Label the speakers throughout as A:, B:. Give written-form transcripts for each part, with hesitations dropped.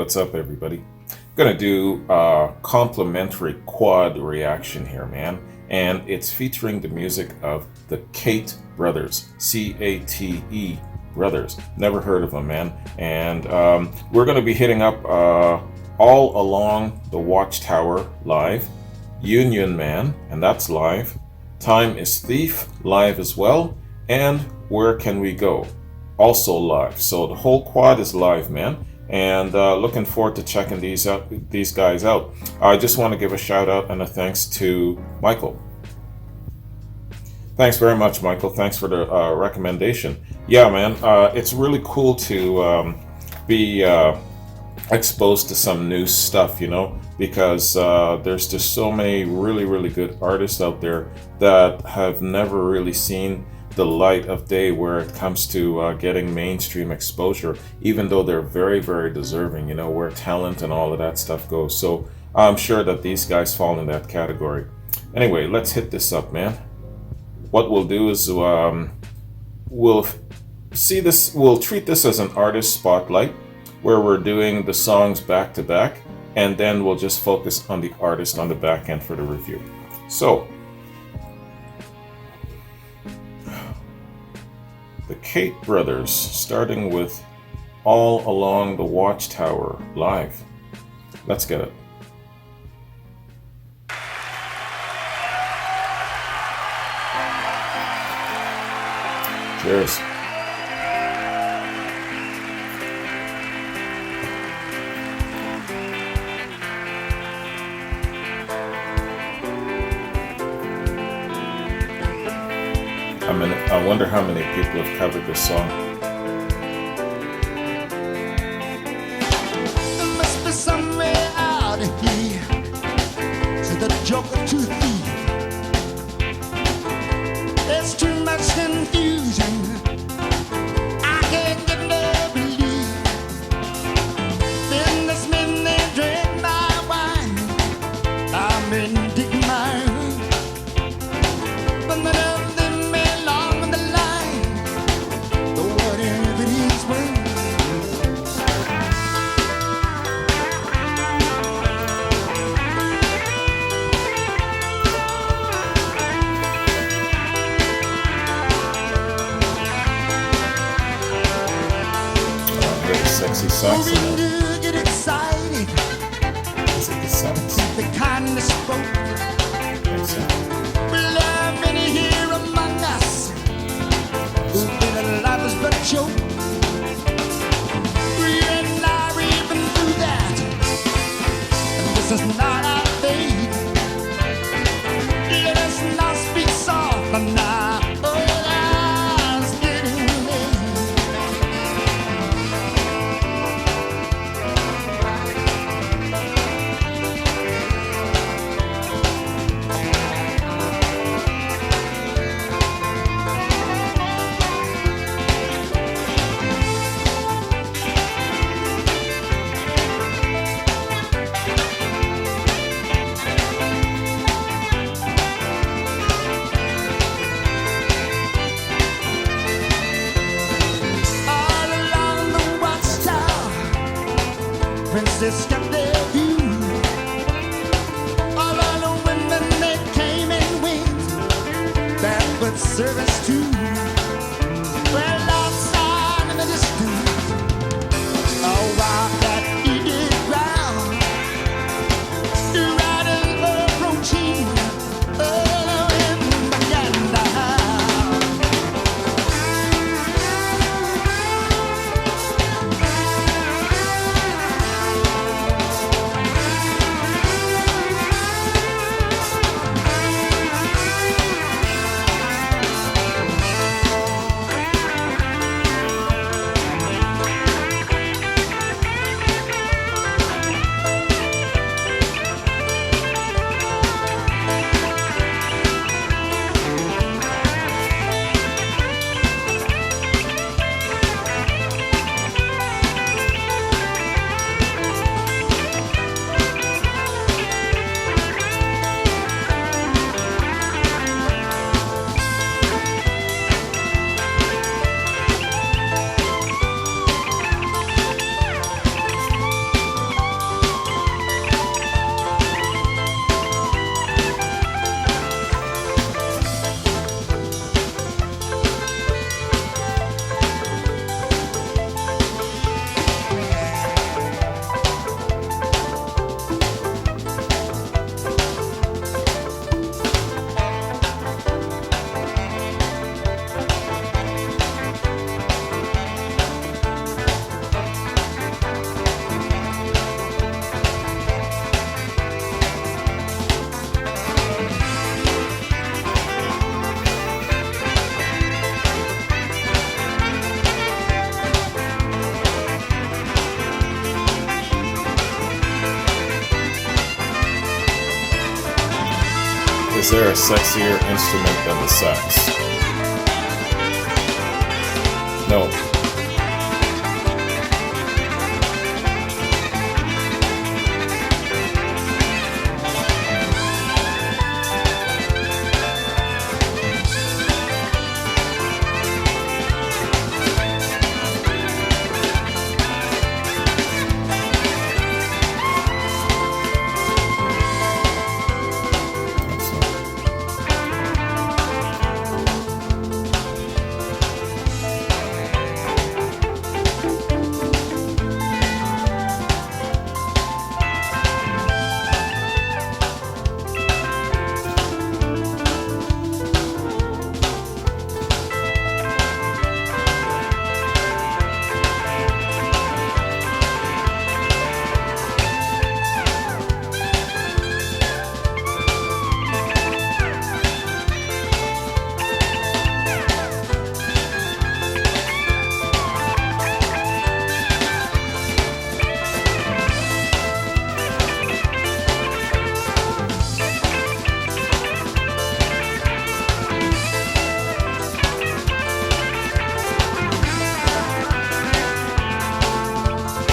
A: what's up, everybody? Gonna do a complimentary quad reaction here, man, and it's featuring the music of the Cate brothers, C-A-T-E brothers. Never heard of them, man. And we're gonna be hitting up All Along the Watchtower live, Union Man, and that's live. Time is Thief live as well, and Where Can We Go? Also live. So the whole quad is live, man. And looking forward to checking these guys out. I just want to give a shout out and a thanks to Michael. Thanks very much, Michael. Thanks for the recommendation. Yeah, man, it's really cool to be exposed to some new stuff, you know, because there's just so many really good artists out there that have never really seen the light of day where it comes to getting mainstream exposure, even though they're very deserving, you know, where talent and all of that stuff goes. So I'm sure that these guys fall in that category. Anyway, let's hit this up, man. What we'll do is we'll treat this as an artist spotlight where we're doing the songs back to back, and then we'll just focus on the artist on the back end for the review. So the Cate brothers, starting with All Along the Watchtower live. Let's get it. Cheers. I wonder how many people have covered this song.
B: There must be somewhere out here, to the joker to thief. There's too much confusion, I can't get no belief. Businessmen, they drink my wine, I'm in dig mine. But none of them belong on the line, though whatever it is, well,
A: Very sexy sax in
B: moving
A: there.
B: to get excited,
A: Is it the sax?
B: the kind that spoke.
A: Makes sense.
B: Will there be any here among us who feel that life is but a joke? We and I, we've been through that, and this is not our fate. Let us not speak soft now. Oh, it's getting late. All along the Watchtower, Princess got their view. All of the women, they came in with barefoot service too. Well, outside in the distance, a wild cat eating ground. The riders were approaching, all in Baganda.
A: Is there a sexier instrument than the sax? No.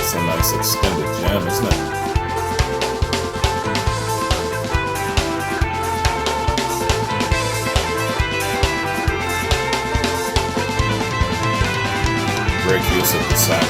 A: It's a nice extended jam, isn't it? Great use of the sax.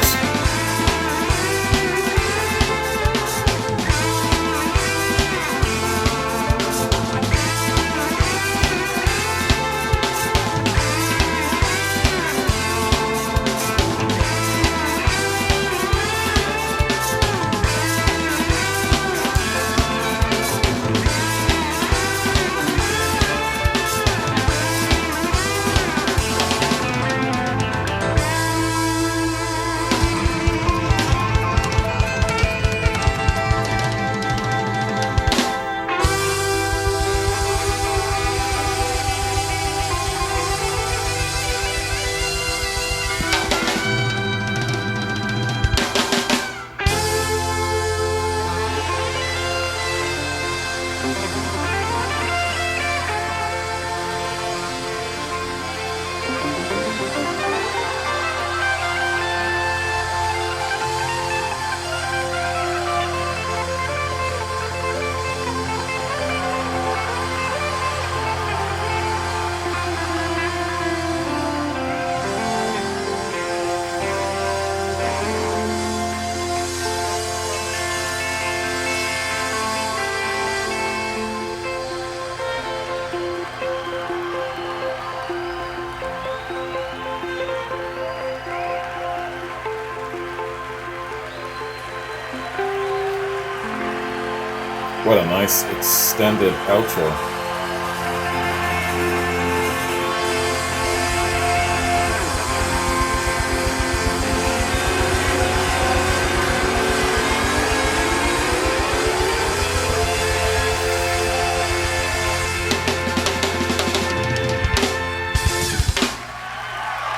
A: What a nice extended outro.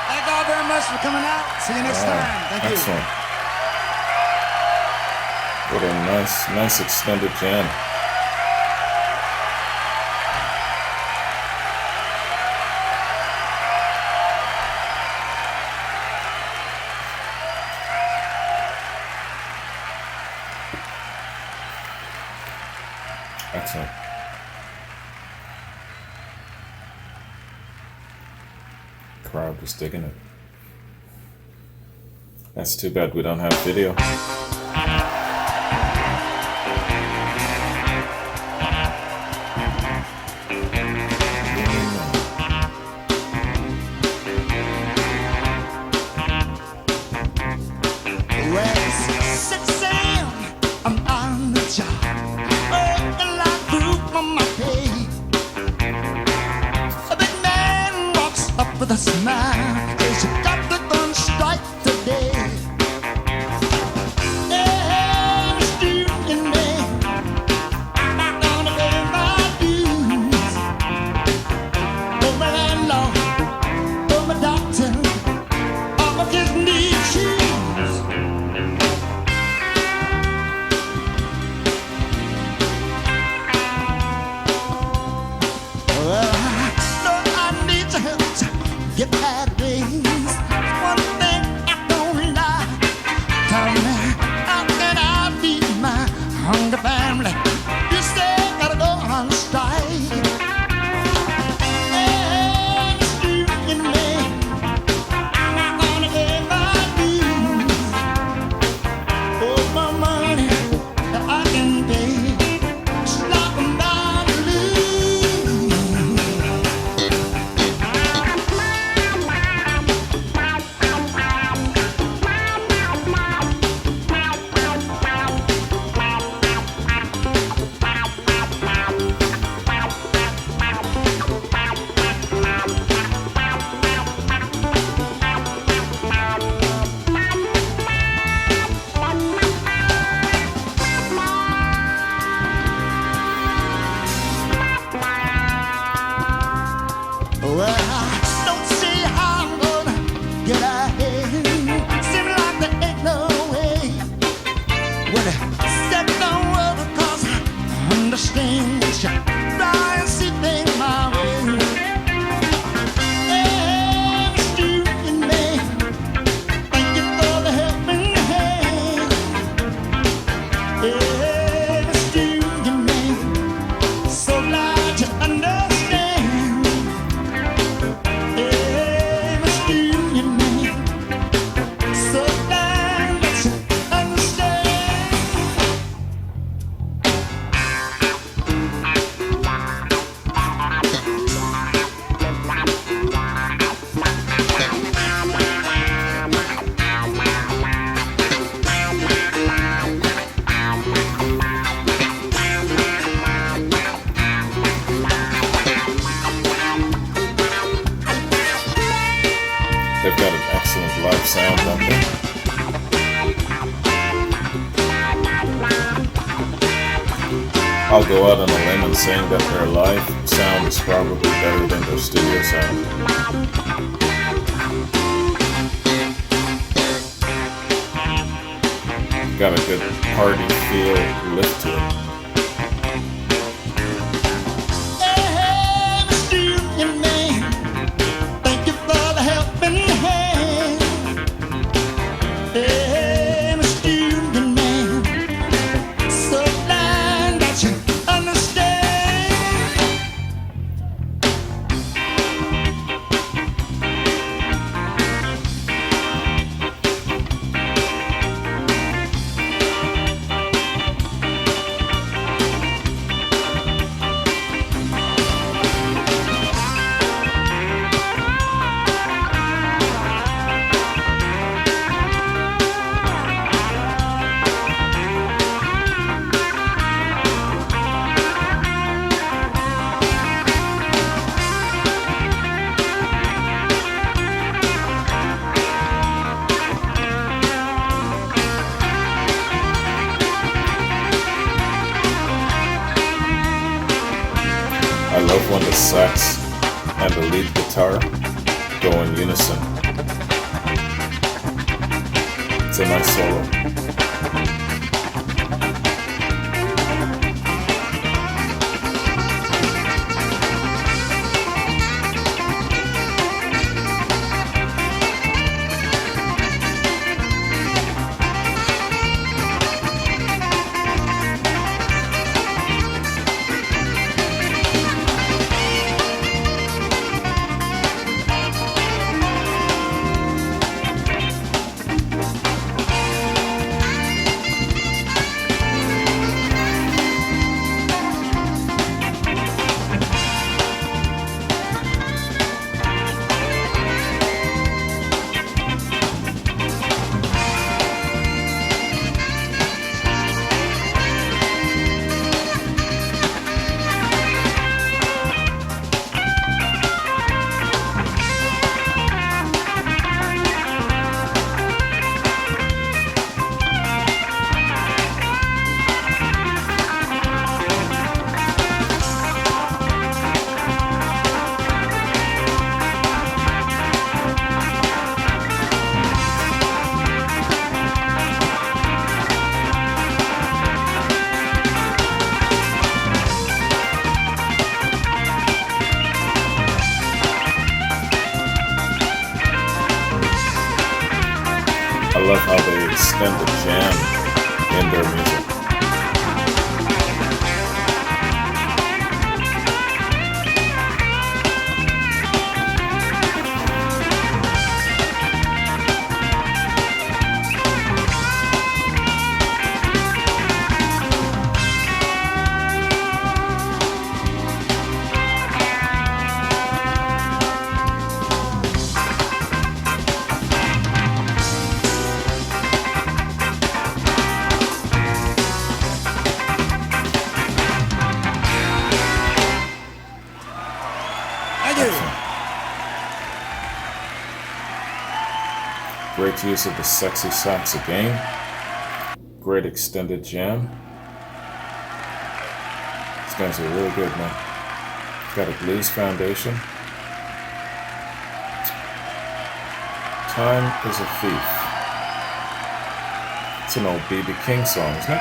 B: Thank you all very much for coming out. See you next time. Thank you.
A: Excellent. What a nice extended jam. Excellent. Crowd was digging it. That's too bad we don't have video.
B: Well, it's 6 a.m. I'm on the job. Working like fruit from my pay. A big man walks up with a smile. Says you got the gun strike today. Hey, Mr. Union Man, I'm not gonna pay my dues. Oh, my landlord, oh, my doctor, all my kids need shoes. understands you. Try and see things my way. Hey, student man, thank you for the helping hand. Hey, student man, so glad you understand. Hey, student man, so glad that you understand.
A: They've got an excellent live sound, don't they? I'll go out on a limb and saying that their live sound is probably better than their studio sound. Got a good party feel lift to it.
B: Hey, student man, thank you for the helping hand. Hey, student man, so glad that you understand.
A: I love when the sax and the lead guitar go in unison. It's a nice solo. I love how they extend the jam in their music. Great use of the sexy sax again. Great extended jam. These guys are really good, man. Got a blues foundation. Time is a Thief. It's an old B.B. King song, isn't it?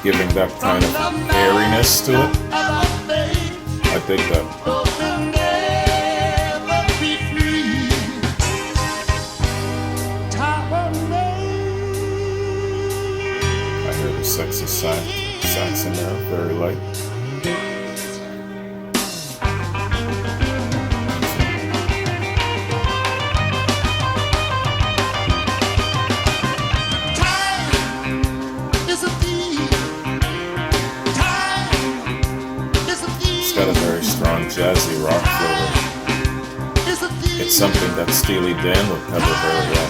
A: giving that kind of airiness to it. I dig that. I hear the sexy sax in there, very light. It's got a very strong jazzy rock flavor. It's something that Steely Dan would cover very well.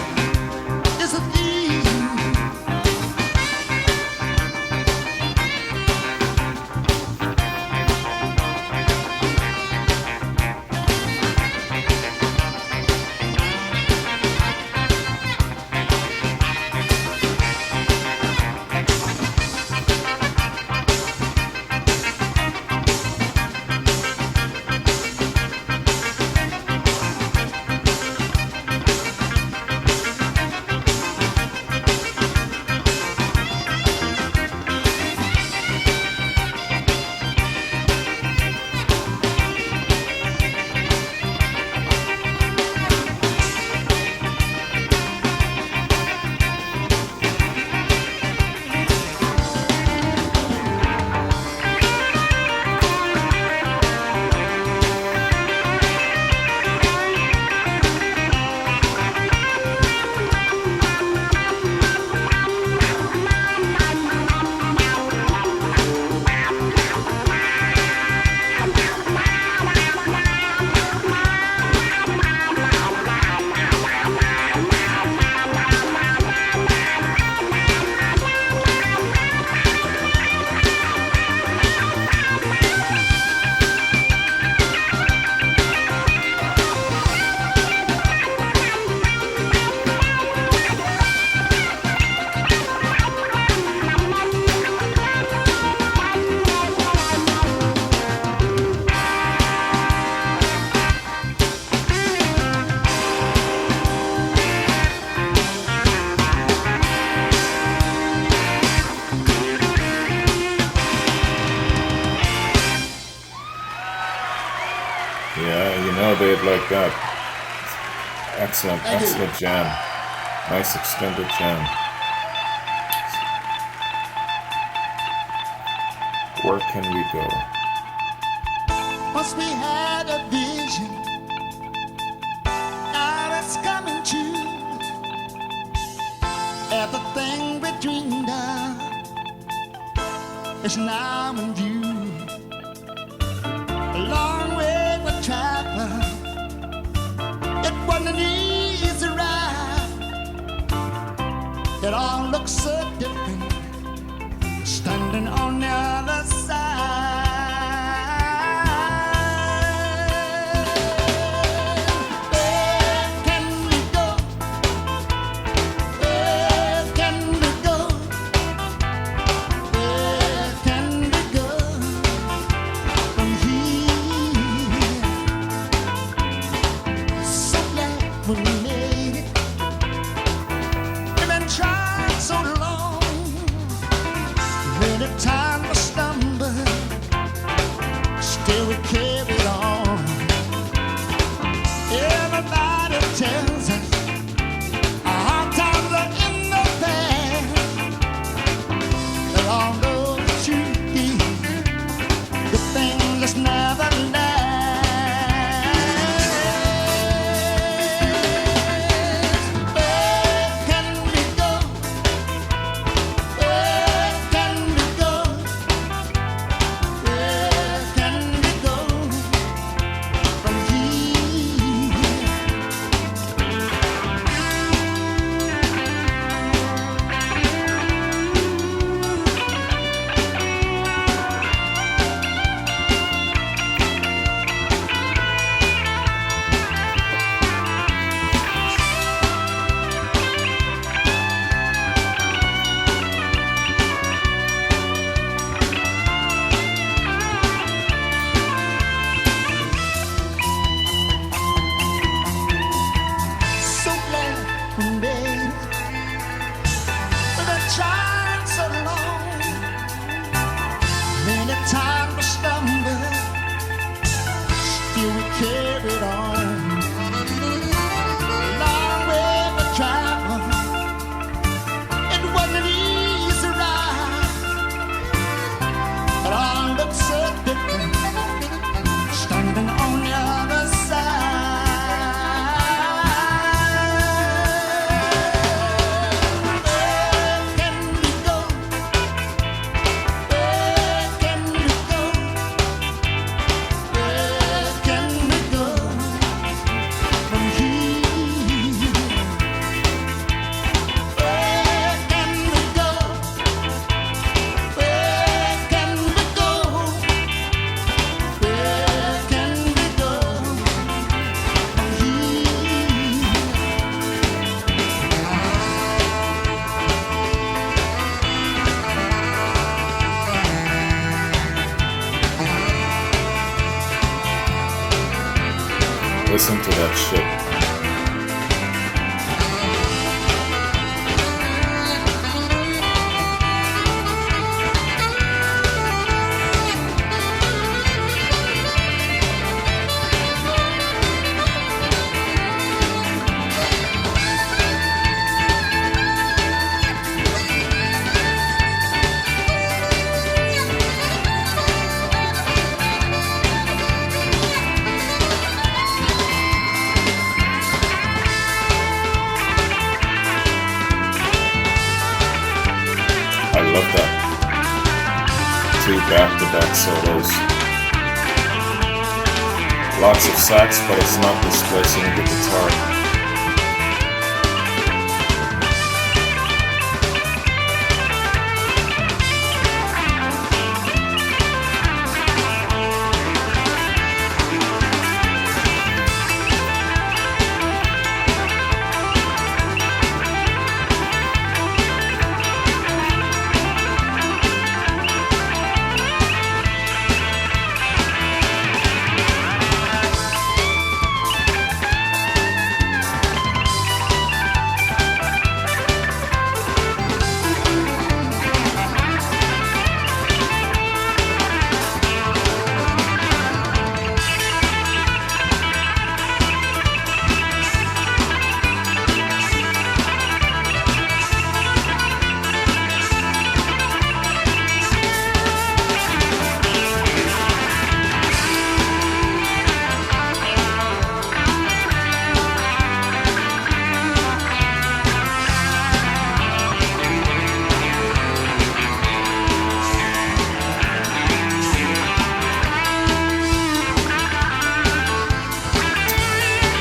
A: Yeah, you know they'd like that. Excellent, excellent jam. Nice extended jam. Where can we go?
B: Once we had a vision, now it's coming true. Everything we dreamed of is now in view. A long way we traveled, it wasn't an easy ride. It all looks so different standing on the other side. Where can we go? Where can we go? Where can we go from here? So glad we made it. We've been trying so long. Many times
A: listen to that shit. I love that. Two back-to-back solos. Lots of sax, but it's not displacing the guitar.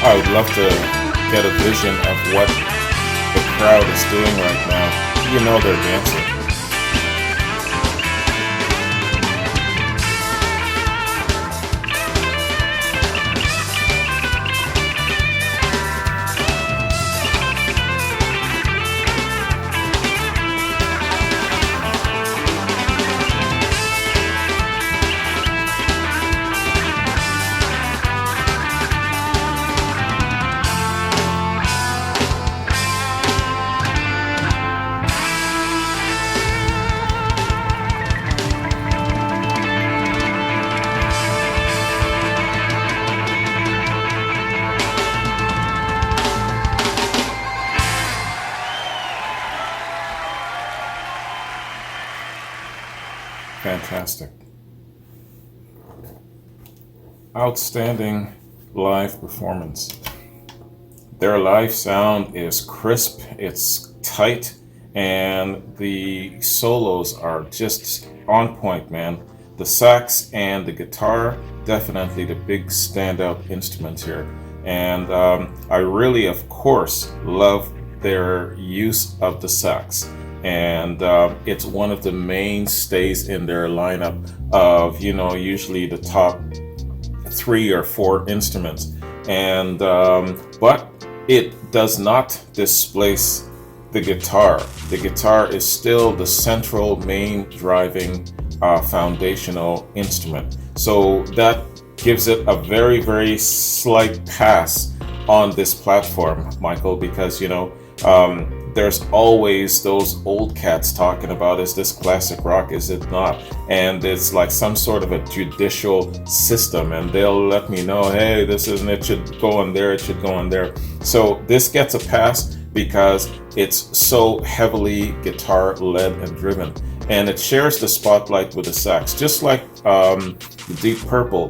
A: I would love to get a vision of what the crowd is doing right now. You know they're dancing. Fantastic. Outstanding live performance. Their live sound is crisp, it's tight, and the solos are just on point, man. The sax and the guitar, definitely the big standout instruments here. And I really, of course, love their use of the sax. And it's one of the mainstays in their lineup of, usually the top 3 or 4 instruments. And but it does not displace the guitar. The guitar is still the central main driving foundational instrument. So that gives it a very, very slight pass on this platform, Michael, because there's always those old cats talking about, is this classic rock, is it not? And it's like some sort of a judicial system, and they'll let me know, hey, this isn't, it should go on there, it should go on there. So this gets a pass because it's so heavily guitar led and driven, and it shares the spotlight with the sax, just like Deep Purple,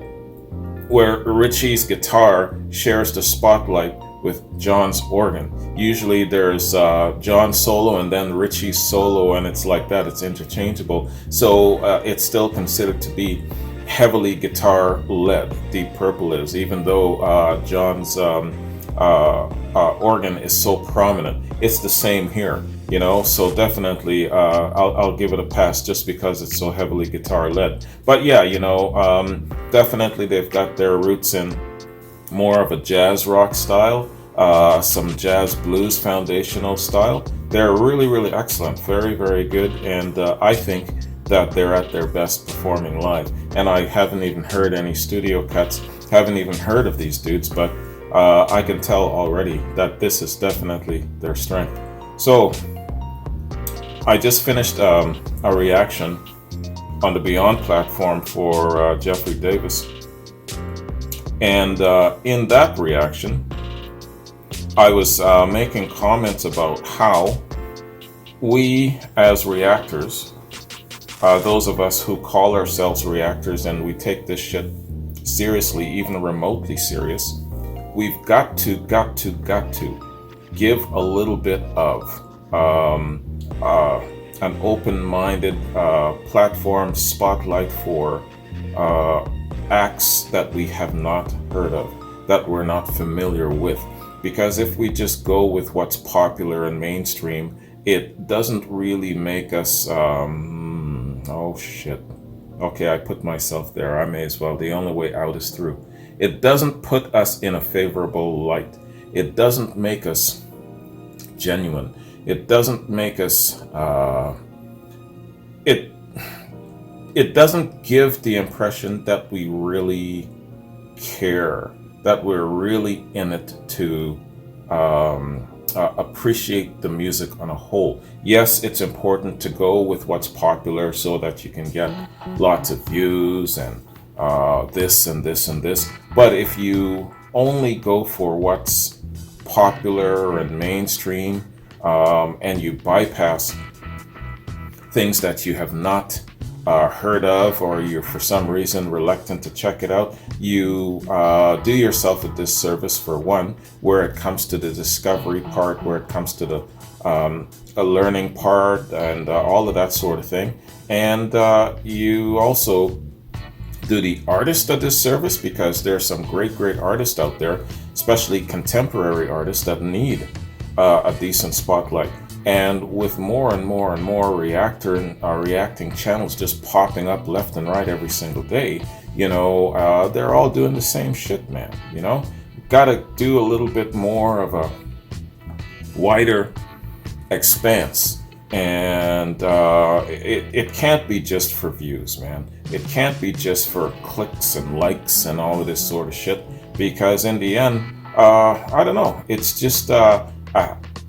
A: where Richie's guitar shares the spotlight with John's organ. Usually there's John's solo and then Richie's solo, and it's like that, it's interchangeable. So it's still considered to be heavily guitar led, Deep Purple is, even though John's organ is so prominent. It's the same here, so definitely I'll give it a pass just because it's so heavily guitar led. But yeah, definitely they've got their roots in more of a jazz rock style, some jazz blues foundational style. They're really, really excellent, very, very good, and I think that they're at their best performing live. And I haven't even heard any studio cuts, haven't even heard of these dudes, but I can tell already that this is definitely their strength. So I just finished a reaction on the Beyond platform for Jeffrey Davis. And in that reaction, I was making comments about how we as reactors, those of us who call ourselves reactors and we take this shit seriously, even remotely serious, we've got to give a little bit of an open-minded platform spotlight for acts that we have not heard of, that we're not familiar with. Because if we just go with what's popular and mainstream, it doesn't really make us, oh shit. Okay, I put myself there. I may as well. The only way out is through. It doesn't put us in a favorable light. It doesn't make us genuine. It doesn't make us, it doesn't give the impression that we really care, that we're really in it to appreciate the music on a whole. Yes, it's important to go with what's popular so that you can get lots of views and this and this and this. But if you only go for what's popular and mainstream, and you bypass things that you have not heard of, or you're for some reason reluctant to check it out, you do yourself a disservice, for one, where it comes to the discovery part, where it comes to the a learning part, and all of that sort of thing. And you also do the artist a disservice, because there's some great artists out there, especially contemporary artists, that need a decent spotlight. And with more and more reacting channels just popping up left and right every single day, they're all doing the same shit, man. Gotta do a little bit more of a wider expanse. And it can't be just for views, man. It can't be just for clicks and likes and all of this sort of shit, because in the end, I don't know, it's just a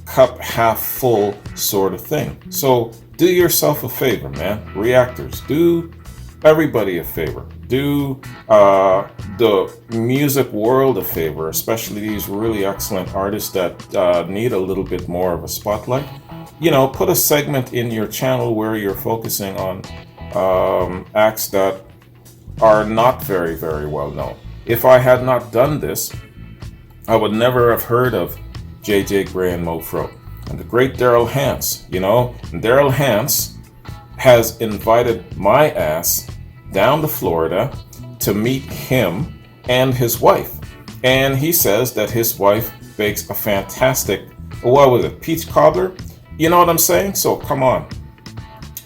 A: cup half full sort of thing. So do yourself a favor, man. Reactors, do everybody a favor. Do the music world a favor, especially these really excellent artists that need a little bit more of a spotlight. Put a segment in your channel where you're focusing on acts that are not very well known. If I had not done this, I would never have heard of J.J. Grey and Mofro and the great Daryl Hance. And Daryl Hance has invited my ass down to Florida to meet him and his wife. And he says that his wife bakes a fantastic, peach cobbler? You know what I'm saying? So come on.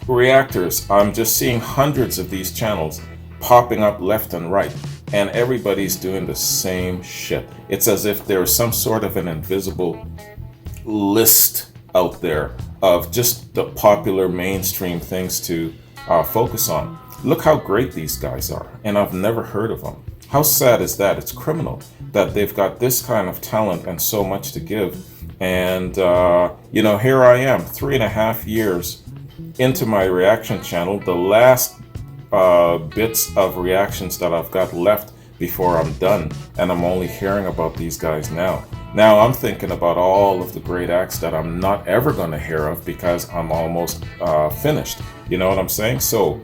A: Reactors, I'm just seeing hundreds of these channels popping up left and right, and everybody's doing the same shit. It's as if there's some sort of an invisible list out there of just the popular mainstream things to focus on. Look how great these guys are, and I've never heard of them. How sad is that? It's criminal that they've got this kind of talent and so much to give. And, here I am, 3.5 years into my reaction channel. The last bits of reactions that I've got left before I'm done, and I'm only hearing about these guys now. Now I'm thinking about all of the great acts that I'm not ever going to hear of because I'm almost finished. You know what I'm saying? So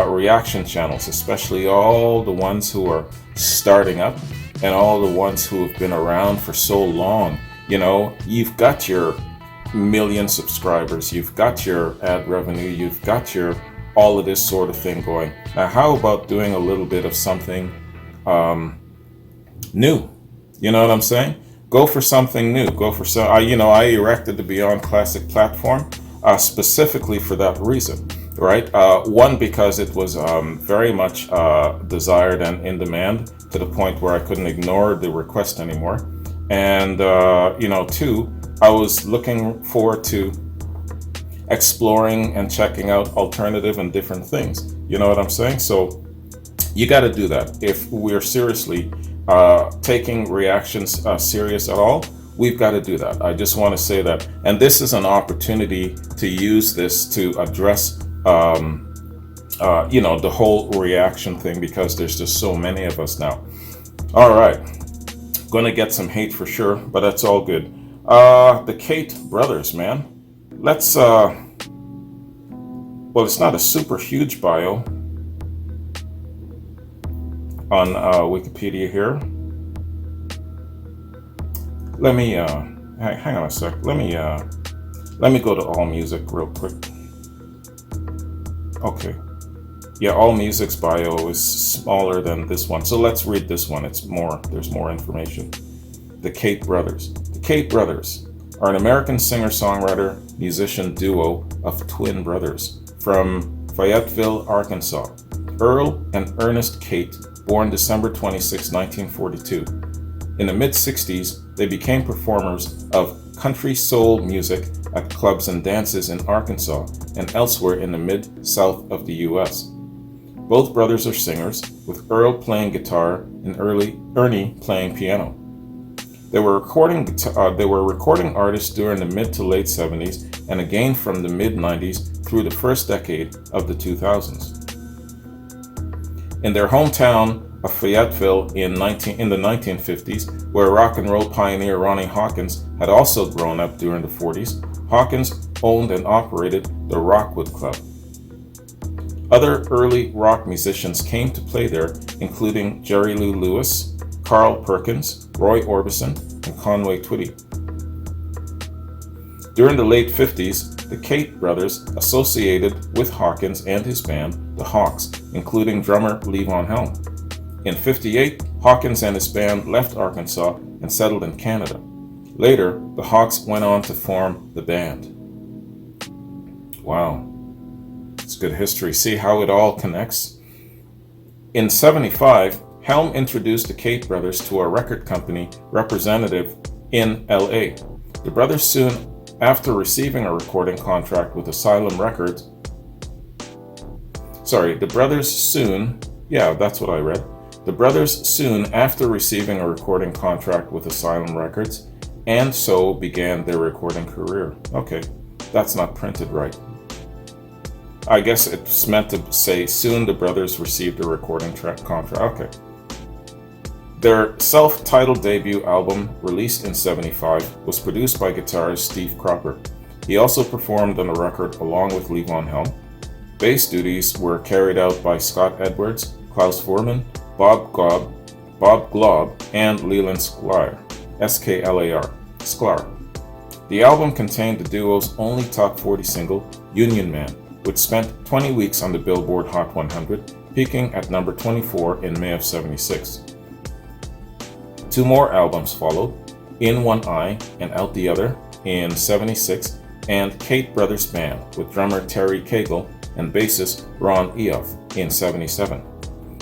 A: reaction channels, especially all the ones who are starting up and all the ones who have been around for so long, you've got your million subscribers, you've got your ad revenue, you've got your all of this sort of thing going. Now, how about doing a little bit of something new? You know what I'm saying? Go for something new. Go for some. I erected the Beyond Classic platform specifically for that reason, right? One, because it was very much desired and in demand to the point where I couldn't ignore the request anymore. And two, I was looking forward to exploring and checking out alternative and different things. You know what I'm saying? So you got to do that if we're seriously taking reactions serious at all, we've got to do that. I just want to say that. And this is an opportunity to use this to address, the whole reaction thing, because there's just so many of us now. All right. Going to get some hate for sure, but that's all good. The Cate brothers, man. Let's, well, it's not a super huge bio on Wikipedia here. Let me, hang on a sec. Let me go to All Music real quick. Okay. Yeah, All Music's bio is smaller than this one. So let's read this one. There's more information. The Cate brothers. The Cate brothers are an American singer-songwriter musician duo of twin brothers from Fayetteville, Arkansas. Earl and Ernest Cate, born December 26, 1942. In the mid-60s, they became performers of country soul music at clubs and dances in Arkansas and elsewhere in the mid-south of the U.S. Both brothers are singers, with Earl playing guitar and Ernie playing piano. They were recording artists during the mid to late 70s and again from the mid-90s through the first decade of the 2000s. In their hometown of Fayetteville in the 1950s, where rock and roll pioneer Ronnie Hawkins had also grown up during the 40s, Hawkins owned and operated the Rockwood Club. Other early rock musicians came to play there, including Jerry Lee Lewis, Carl Perkins, Roy Orbison, and Conway Twitty. During the late 50s, the Cate brothers associated with Hawkins and his band, the Hawks, including drummer Levon Helm. In '58, Hawkins and his band left Arkansas and settled in Canada. Later, the Hawks went on to form the band. Wow. It's good history. See how it all connects? In '75, Helm introduced the Cate brothers to a record company representative in LA. The brothers soon after receiving a recording contract with Asylum Records. The brothers soon after receiving a recording contract with Asylum Records, and so began their recording career. Okay, that's not printed right. I guess it's meant to say soon the brothers received a recording contract. Okay. Their self-titled debut album, released in '75, was produced by guitarist Steve Cropper. He also performed on the record along with Levon Helm. Bass duties were carried out by Scott Edwards, Klaus Voormann, Bob Glaub, and Leland Sklar, S-K-L-A-R, Sklar. The album contained the duo's only top 40 single, Union Man, which spent 20 weeks on the Billboard Hot 100, peaking at number 24 in May of '76. Two more albums followed, In One Eye and Out the Other in '76, and Cate Brothers Band with drummer Terry Cagle and bassist Ron Eoff in '77.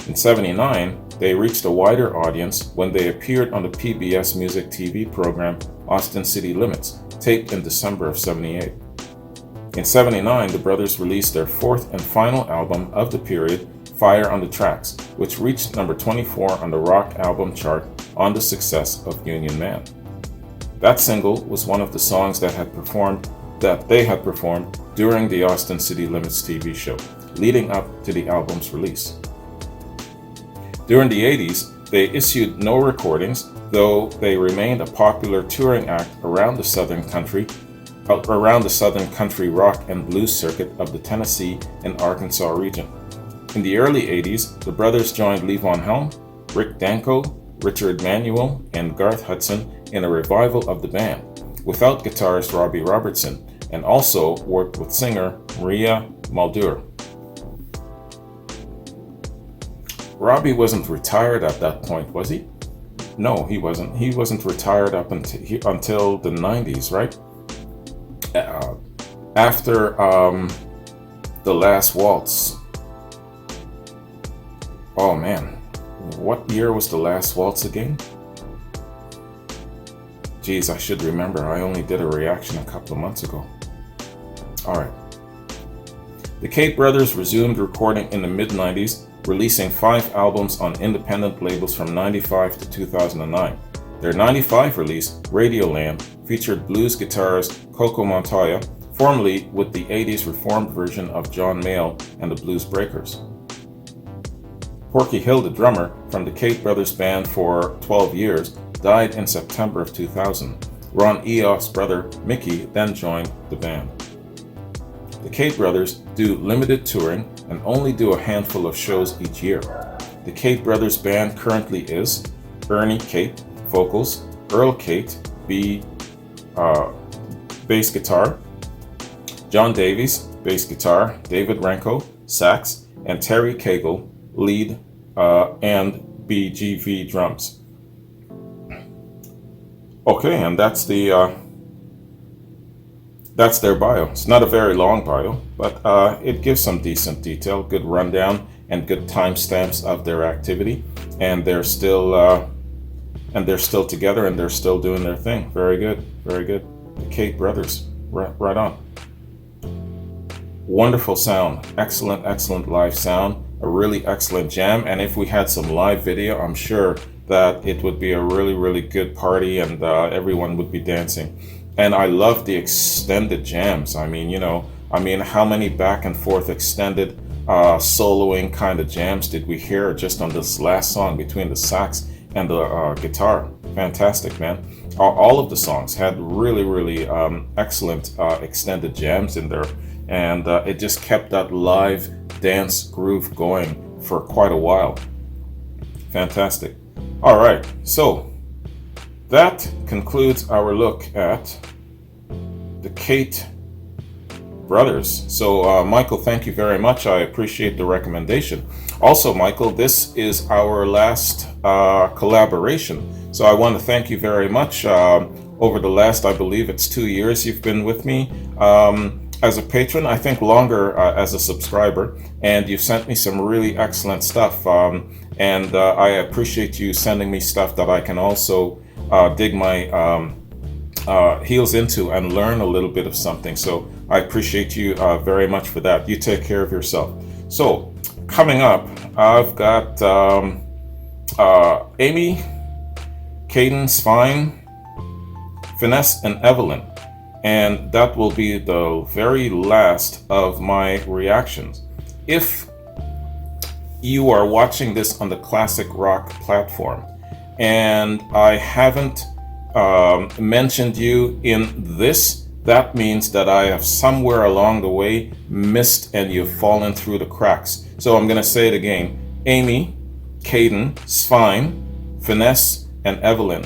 A: In '79, they reached a wider audience when they appeared on the PBS music TV program Austin City Limits, taped in December of '78. In '79, the brothers released their fourth and final album of the period, Fire on the Tracks, which reached number 24 on the rock album chart on the success of Union Man. That single was one of the songs that they had performed during the Austin City Limits TV show, leading up to the album's release. During the 80s, they issued no recordings, though they remained a popular touring act around the southern country rock and blues circuit of the Tennessee and Arkansas region. In the early 80s, the brothers joined Levon Helm, Rick Danko, Richard Manuel, and Garth Hudson in a revival of the band, without guitarist Robbie Robertson, and also worked with singer Maria Mulder. Robbie wasn't retired at that point, was he? No, he wasn't. He wasn't retired up until the 90s, right? After The Last Waltz. Oh man, what year was The Last Waltz again? Geez, I should remember. I only did a reaction a couple of months ago. Alright. The Cate brothers resumed recording in the mid-90s releasing 5 albums on independent labels from 95 to 2009. Their 95 release, Radioland, featured blues guitarist Coco Montoya, formerly with the 80s reformed version of John Mayall and the Blues Breakers. Porky Hill, the drummer from the Cate Brothers band for 12 years, died in September of 2000. Ron Eoff's brother Mickey then joined the band. The Cate Brothers do limited touring and only do a handful of shows each year. The Cate Brothers band currently is Ernie Cate, vocals, Earl Cate, bass guitar, John Davies, bass guitar, David Renko, sax, and Terry Cagle, lead and BGV drums. Okay, and that's their bio. It's not a very long bio, but it gives some decent detail, good rundown, and good timestamps of their activity. And they're still together, and they're still doing their thing. Very good, very good. The Cate Brothers, right on. Wonderful sound, excellent live sound, a really excellent jam. And if we had some live video, I'm sure that it would be a really good party, and everyone would be dancing. And I love the extended jams. I mean, how many back and forth extended soloing kind of jams did we hear just on this last song between the sax and the guitar? Fantastic, man. All of the songs had really excellent extended jams in there, and it just kept that live dance groove going for quite a while. Fantastic. All right, so that concludes our look at the Cate Brothers. So Michael, thank you very much. I appreciate the recommendation. Also, Michael, this is our last collaboration. So I want to thank you very much. Over the last, I believe it's 2 years you've been with me as a patron, I think longer as a subscriber, and you've sent me some really excellent stuff. And I appreciate you sending me stuff that I can also dig my heels into and learn a little bit of something. So I appreciate you very much for that. You take care of yourself. So coming up, I've got Amy, Caden, Svine, Finesse, and Evelyn. And that will be the very last of my reactions. If you are watching this on the Classic Rock platform and I haven't mentioned you in this, that means that I have somewhere along the way missed and you've fallen through the cracks. So I'm going to say it again. Amy, Caden, Svine, Finesse, and Evelyn.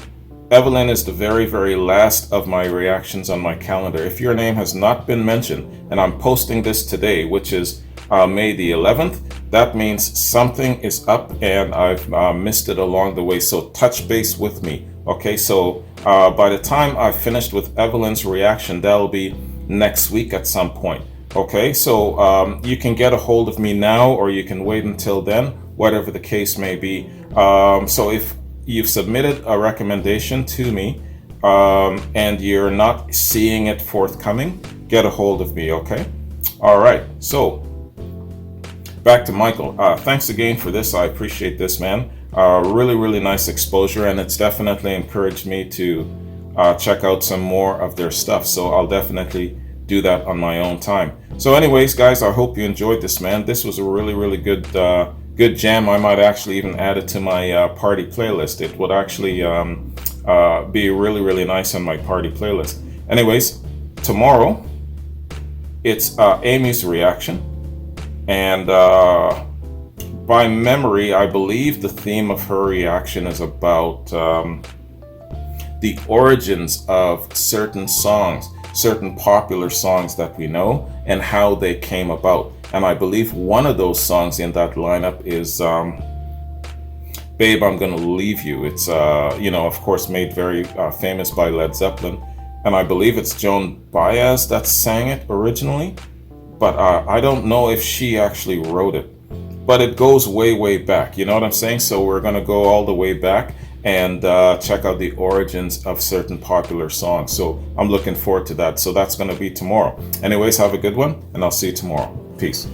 A: Evelyn is the very last of my reactions on my calendar. If your name has not been mentioned, and I'm posting this today, which is May the 11th, that means something is up and I've missed it along the way. So touch base with me. Okay, so by the time I've finished with Evelyn's reaction, that'll be next week at some point. Okay, so you can get a hold of me now, or you can wait until then, whatever the case may be. So if you've submitted a recommendation to me and you're not seeing it forthcoming, get a hold of me, okay? All right, so back to Michael. Thanks again for this. I appreciate this, man. Really nice exposure, and it's definitely encouraged me to check out some more of their stuff. So I'll definitely do that on my own time. So anyways, guys, I hope you enjoyed this, man. This was a really good jam. I might actually even add it to my party playlist. It would actually be really nice on my party playlist. Anyways, tomorrow it's Amy's reaction, and by memory, I believe the theme of her reaction is about the origins of certain songs, certain popular songs that we know, and how they came about. And I believe one of those songs in that lineup is Babe, I'm Gonna Leave You. It's, of course, made very famous by Led Zeppelin. And I believe it's Joan Baez that sang it originally. But I don't know if she actually wrote it. But it goes way back, you know what I'm saying? So we're gonna go all the way back and check out the origins of certain popular songs. So I'm looking forward to that. So that's gonna be tomorrow. Anyways, have a good one, and I'll see you tomorrow. Peace.